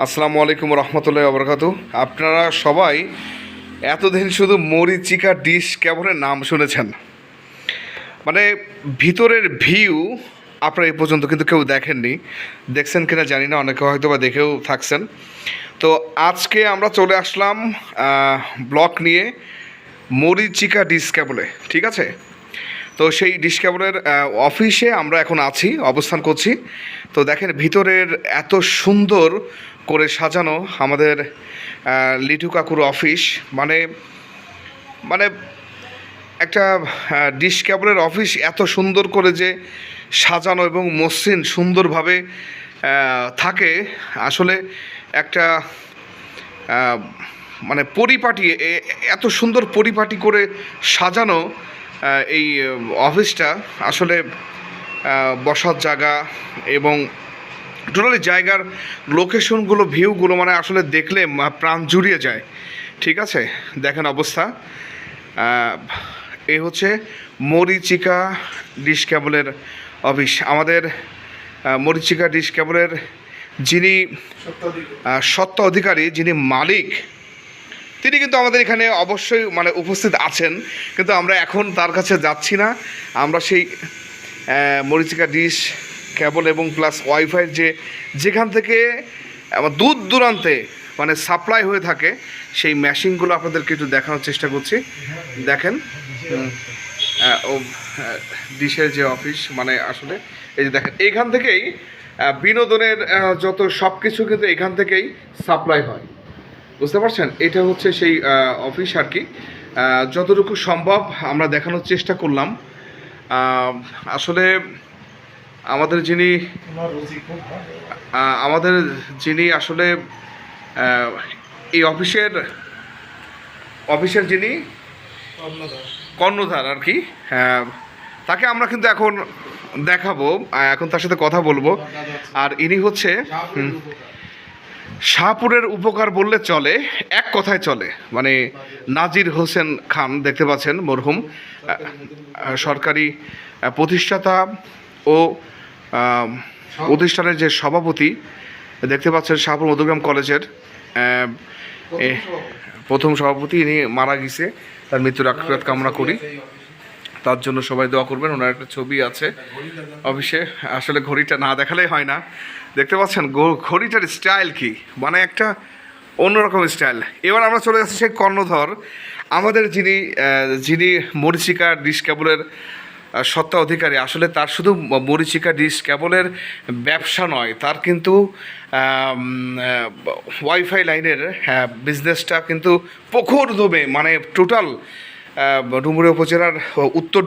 আসসালামু আলাইকুম রহমতুল্লাহি ওয়া বারাকাতুহু। আপনারা সবাই এতদিন শুধু মরিচিকা ডিশ কেবলের নাম শুনেছেন, মানে ভিতরের ভিউ আপনারা এই পর্যন্ত কিন্তু কেউ দেখেননি। দেখছেন কিনা জানি না, অনেকে হয়তো বা দেখেও থাকছেন। তো আজকে আমরা চলে আসলাম ব্লক নিয়ে মরিচিকা ডিশ কেবলে, ঠিক আছে? তো সেই ডিশ কেবলের অফিসে আমরা এখন আছি, অবস্থান করছি। তো দেখেন ভিতরের এত সুন্দর করে সাজানো আমাদের লিটু কাকুর অফিস, মানে মানে একটা ডিশ কেবলের অফিস এত সুন্দর করে যে সাজানো এবং মসৃণ সুন্দরভাবে থাকে, আসলে একটা মানে পরিপাটি, এত সুন্দর পরিপাটি করে সাজানো এই অফিসটা আসলে বসার জায়গা এবং টোটালি জায়গার লোকেশনগুলো, ভিউগুলো মানে আসলে দেখলে প্রাণ জুড়িয়ে যায়, ঠিক আছে? দেখেন অবস্থা। এই হচ্ছে মরিচিকা ডিশ কেবলের অফিস। আমাদের মরিচিকা ডিশ কেবলের যিনি সত্ত্ব অধিকারী, যিনি মালিক, তিনি কিন্তু আমাদের এখানে অবশ্যই মানে উপস্থিত আছেন, কিন্তু আমরা এখন তার কাছে যাচ্ছি না। আমরা সেই মরিচিকা ডিশ কেবল এবং প্লাস ওয়াইফাই যেখান থেকে দূর দূরান্তে মানে সাপ্লাই হয়ে থাকে, সেই মেশিনগুলো আপনাদেরকে একটু দেখানোর চেষ্টা করছি। দেখেন ও ডিশের যে অফিস, মানে আসলে এই যে দেখেন এইখান থেকেই বিনোদনের যত সব কিছু কিন্তু এখান থেকেই সাপ্লাই হয়, বুঝতে পারছেন? এটা হচ্ছে সেই অফিস আর কি। যতটুকু সম্ভব আমরা দেখানোর চেষ্টা করলাম। আসলে আমাদের যিনি আসলে এই অফিসের যিনি কর্ণধার আর কি, তাকে আমরা কিন্তু এখন দেখাবো, এখন তার সাথে কথা বলবো। আর ইনি হচ্ছে শাহপুরের উপকার বললে চলে, এক কথায় চলে, মানে নাজির হোসেন খান, দেখতে পাচ্ছেন মরহুম সরকারি প্রতিষ্ঠাতা ও প্রতিষ্ঠানের যে সভাপতি, দেখতে পাচ্ছেন শাহপুর মধুগ্রাম কলেজের প্রথম সভাপতি। ইনি মারা গেছে, তার মৃত্যুর আশীর্বাদ কামনা করি, তার জন্য সবাই দোয়া করবেন। ওনার একটা ছবি আছে অফিসে, আসলে ঘড়িটা না দেখালেই হয় না। দেখতে পাচ্ছেন ঘড়িটার স্টাইল কি, মানে একটা অন্যরকম স্টাইল। এবার আমরা চলে যাচ্ছি সেই কর্ণধর, আমাদের যিনি মরিচিকা ডিশ কেবলের সত্ত্ব অধিকারী। আসলে তার শুধু মরিচিকা ডিশ কেবলের ব্যবসা নয়, তার কিন্তু ওয়াইফাই লাইনের বিজনেসটা কিন্তু প্রখর দমে, মানে টোটাল ডুমুরিয়া উপজেলার উত্তর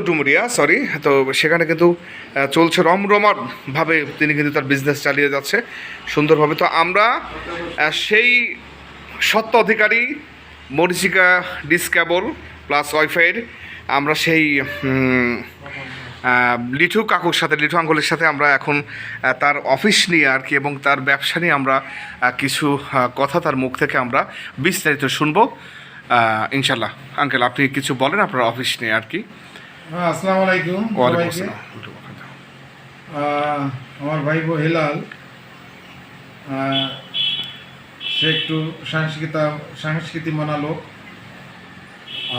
ডুমুরিয়া, সরি। তো সেখানে কিন্তু চলছে রমরমাভাবে, তিনি কিন্তু তার বিজনেস চালিয়ে যাচ্ছে সুন্দরভাবে। তো আমরা সেই সত্ত্ব অধিকারী মরিচিকা ডিশ কেবল প্লাস ওয়াইফাইয়ের আমরা সেই লিটু কাকুর সাথে, লিটু আঙ্গুলের সাথে আমরা এখন তার অফিস নিয়ে আর কি এবং তার ব্যবসা নিয়ে আমরা কিছু কথা তার মুখ থেকে আমরা বিস্তারিত শুনবো ইনশাল্লাহ। আঙ্কেল, আপনি কিছু বলেন আপনার অফিস নিয়ে আর কি। আসসালামু আলাইকুম। আমার ভাই হেলাল, সে একটু সংস্কৃতি মানা লোক,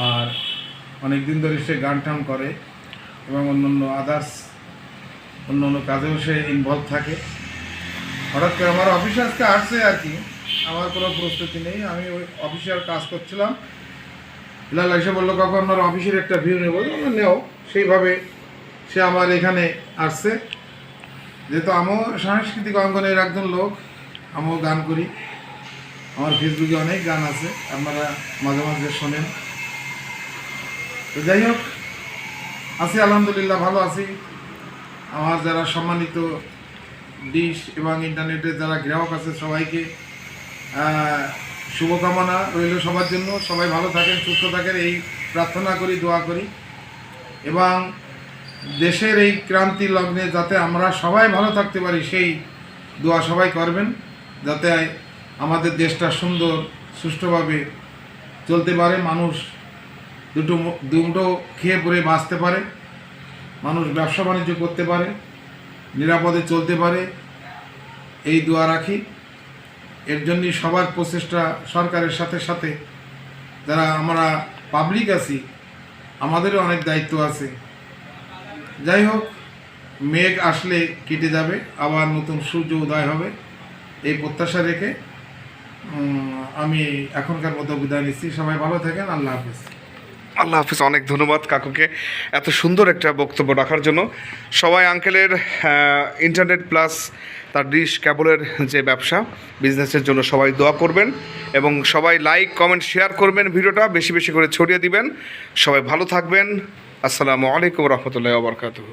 আর অনেকদিন ধরে সে গান টান করে এবং অন্যান্য অন্যান্য কাজেও সে ইনভলভ থাকে। হঠাৎ করে আমার অফিসে আজকে আসছে আর কি, আমার কোনো প্রস্তুতি নেই, আমি ওই অফিসিয়াল কাজ করছিলাম। হেলাল এসে বললো, কাকু আপনার অফিসের একটা ভিউ নেবো। নেও, সেইভাবে সে আমার এখানে আসছে। যেহেতু আমিও সাংস্কৃতিক অঙ্গনের একজন লোক, আমিও গান করি, আমার ফেসবুকে অনেক গান আছে, আপনারা মাঝে মাঝে শোনেন। তো যাই হোক, আছি আলহামদুলিল্লাহ, ভালো আছি। আমার যারা সম্মানিত ডিশ এবং ইন্টারনেটের যারা গ্রাহক আছে, সবাইকে শুভকামনা রইল সবার জন্য। সবাই ভালো থাকেন, সুস্থ থাকেন, এই প্রার্থনা করি, দোয়া করি। এবং দেশের এই ক্রান্তি লগ্নে যাতে আমরা সবাই ভালো থাকতে পারি, সেই দোয়া সবাই করবেন, যাতে আমাদের দেশটা সুন্দর সুষ্ঠুভাবে চলতে পারে, মানুষ দুটো খেয়ে পরে বাঁচতে পারে, মানুষ ব্যবসা বাণিজ্য করতে পারে। নিরাপদে চলতে পারে এই দোয়া রাখি। এর জন্যই সবার প্রচেষ্টা, সরকারের সাথে সাথে যারা আমরা পাবলিক আছি আমাদেরও অনেক দায়িত্ব আছে। যাই হোক, মেঘ আসলে কেটে যাবে, আবার নতুন সূর্য উদয় হবে, এই প্রত্যাশা রেখে আমি এখনকার মতো বিদায় নিচ্ছি। সবাই ভালো থাকেন। আল্লাহ হাফেজ। আল্লাহ হাফিজ। অনেক ধন্যবাদ কাকুকে এত সুন্দর একটা বক্তব্য রাখার জন্য। সবাই আঙ্কেলের ইন্টারনেট প্লাস তার ডিশ কেবলের যে ব্যবসা, বিজনেসের জন্য সবাই দোয়া করবেন এবং সবাই লাইক কমেন্ট শেয়ার করবেন, ভিডিওটা বেশি বেশি করে ছড়িয়ে দিবেন। সবাই ভালো থাকবেন। আসসালামু আলাইকুম রহমতুল্লাহি ওয়া বারাকাতুহু।